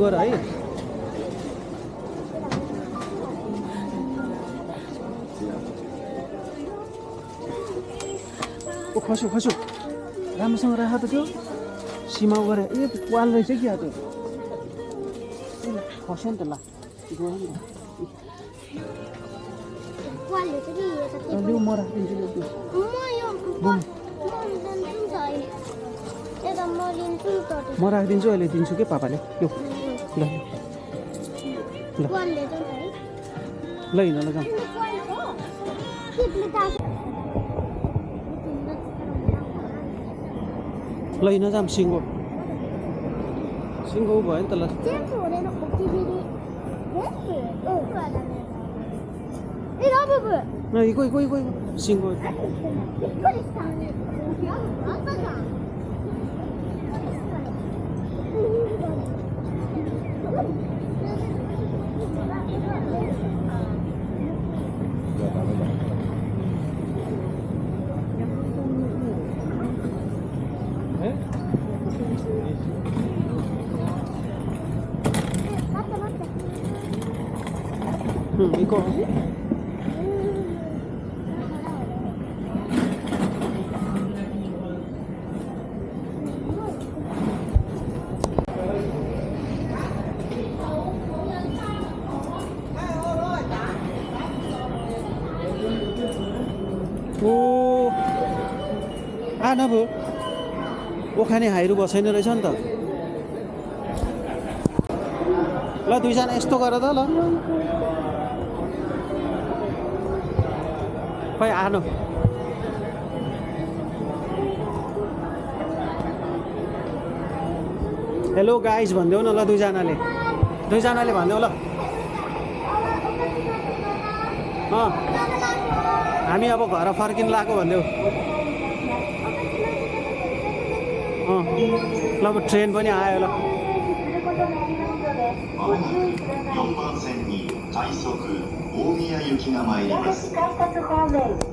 गर है ओ खस्यो खस्यो राम्रोसँग राख त त्यो सीमा गरे ए वाल रहेछ कि त्यो खस्यो नि त ल लिउ म राखिदिन्छु म राखिदिन्छु अहिले दिन्छु कि पापाले यो ल ल ल हिँड ल जाउँ ल हिँड जाऊँ सिङ्गो भयो नि त ल इको सिङ्गो इको ओ आना भयो ओखाने हाइरु बसैन रहेछ नि त ल दुईजना यस्तो गर त ल खै आनो हेलो गाइज भन्देऊ न ल दुईजनाले भन्देऊ ल हामी अब घर फर्किन लाग्यो भन्देऊ ल अब ट्रेन पनि आयो ल 4番線に快速大宮行きが参ります。